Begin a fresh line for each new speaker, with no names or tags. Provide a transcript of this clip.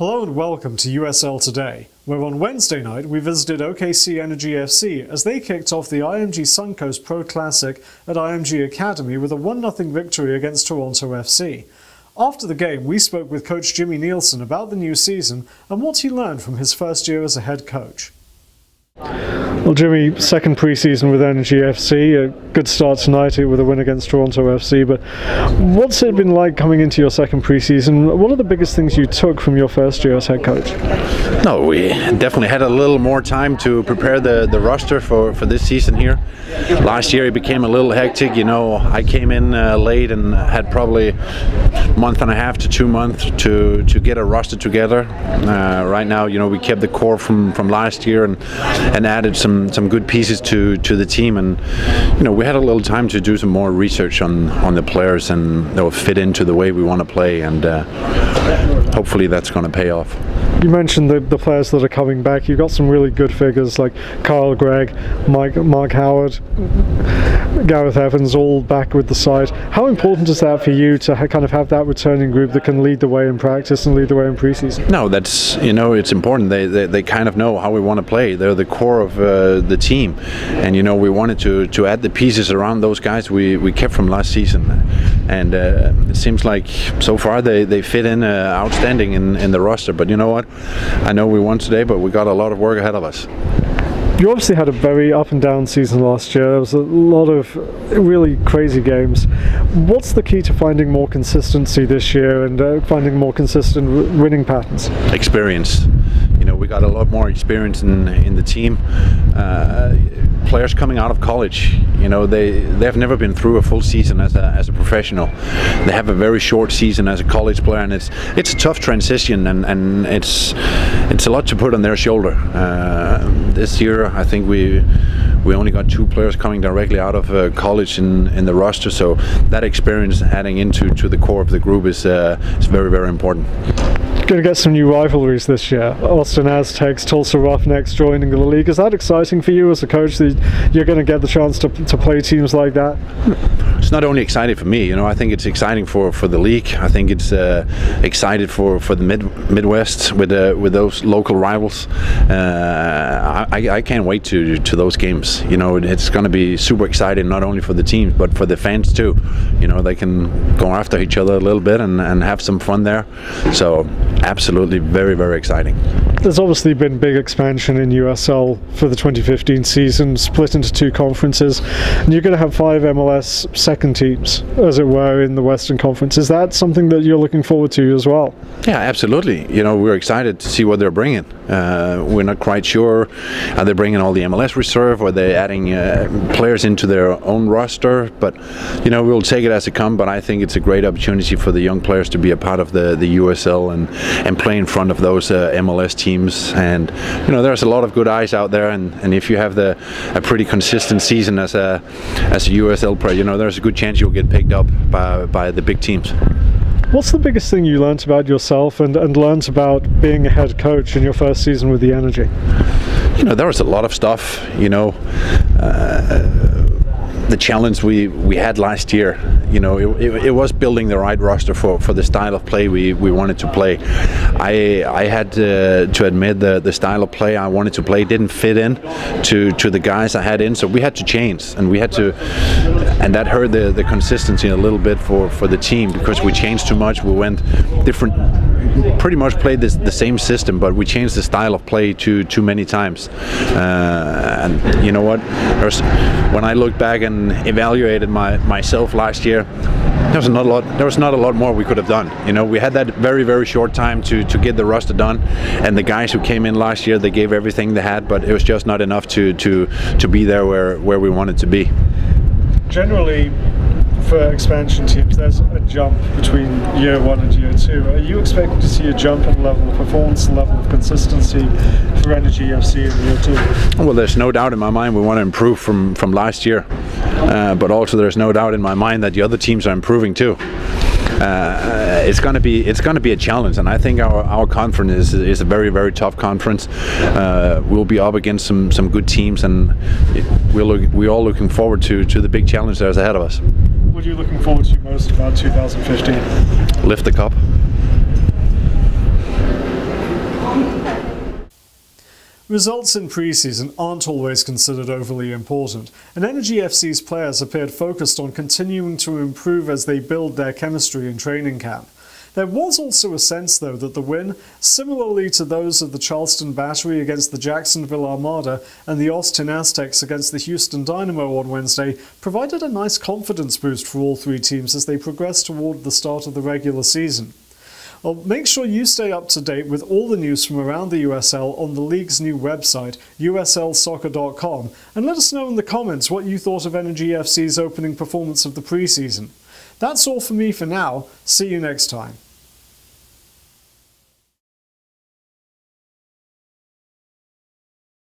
Hello and welcome to USL Today, where on Wednesday night we visited OKC Energy FC as they kicked off the IMG Suncoast Pro Classic at IMG Academy with a 1-0 victory against Toronto FC. After the game, we spoke with coach Jimmy Nielsen about the new season and what he learned from his first year as a head coach. Well, Jimmy, second pre-season with Energy FC, a good start tonight with a win against Toronto FC, but what's it been like coming into your second pre-season? What are the biggest things you took from your first year as head coach?
No, we definitely had a little more time to prepare the roster for this season here. Last year it became a little hectic, you know. I came in late and had probably a month and a half to 2 months to get a roster together. Right now, you know, we kept the core from last year and added some good pieces to the team, and you know, we had a little time to do some more research on the players, and they'll fit into the way we want to play, and hopefully that's going to pay off.
You mentioned the players that are coming back. You've got some really good figures like Kyle Gregg, Mark Howard, Gareth Evans, all back with the side. How important is that for you to kind of have that returning group that can lead the way in practice and lead the way in preseason?
No, that's, you know, it's important. They kind of know how we want to play. They're the core of the team, and you know, we wanted to add the pieces around those guys we kept from last season, and it seems like so far they fit in outstanding in the roster. But you know what? I know we won today, but we got a lot of work ahead of us.
You obviously had a very up and down season last year. There was a lot of really crazy games. What's the key to finding more consistency this year and finding more consistent winning patterns? Experience.
You know, we got a lot more experience in the team. Players coming out of college, you know, they've never been through a full season as a professional. They have a very short season as a college player, and it's a tough transition, and it's a lot to put on their shoulder. This year, I think we only got 2 players coming directly out of college in the roster, so that experience adding into the core of the group is very, very important.
Going to get some new rivalries this year. Austin Aztecs, Tulsa Roughnecks joining the league. Is that exciting for you as a coach that you're going to get the chance to play teams like that?
It's not only exciting for me, you know. I think it's exciting for the league. I think it's excited for the Midwest with those local rivals. I can't wait to those games. You know, it's going to be super exciting, not only for the teams but for the fans too. You know, they can go after each other a little bit and have some fun there. So absolutely very, very exciting.
There's obviously been big expansion in USL for the 2015 season, split into 2 conferences, and you're going to have 5 MLS second teams, as it were, in the Western Conference. Is that something that you're looking forward to as well?
Yeah, absolutely. You know, we're excited to see what they're bringing. We're not quite sure, are they bringing all the MLS reserve, or are they adding players into their own roster? But you know, we'll take it as it comes. But I think it's a great opportunity for the young players to be a part of the USL and play in front of those MLS teams. And you know, there's a lot of good eyes out there, and if you have a pretty consistent season as a USL player, you know, there's a good chance you'll get picked up by the big teams.
What's the biggest thing you learnt about yourself and learnt about being a head coach in your first season with the Energy?
You know, there was a lot of stuff, you know. The challenge we had last year, you know, it was building the right roster for the style of play we wanted to play. I had to admit the style of play I wanted to play didn't fit in to the guys I had in, so we had to change, and and that hurt the consistency a little bit for the team, because we changed too much. We went different, pretty much played the same system, but we changed the style of play too many times. And you know what? When I look back and evaluated myself last year, there was not a lot more we could have done. You know, we had that very, very short time to get the roster done, and the guys who came in last year, they gave everything they had, but it was just not enough to be there where we wanted to be.
Generally, for expansion teams, there's a jump between year 1 and year 2. Are you expecting to see a jump in level of performance, level of consistency for Energy FC in year 2?
Well, there's no doubt in my mind we want to improve from last year, but also there's no doubt in my mind that the other teams are improving too. It's going to be a challenge, and I think our conference is a very, very tough conference. We'll be up against some good teams, and we're all looking forward to the big challenge that's ahead of us.
What are you looking forward to most about 2015?
Lift the cup.
Results in preseason aren't always considered overly important, and Energy FC's players appeared focused on continuing to improve as they build their chemistry in training camp. There was also a sense, though, that the win, similarly to those of the Charleston Battery against the Jacksonville Armada and the Austin Aztecs against the Houston Dynamo on Wednesday, provided a nice confidence boost for all three teams as they progress toward the start of the regular season. Well, make sure you stay up to date with all the news from around the USL on the league's new website, uslsoccer.com, and let us know in the comments what you thought of Energy FC's opening performance of the preseason. That's all for me for now. See you next time.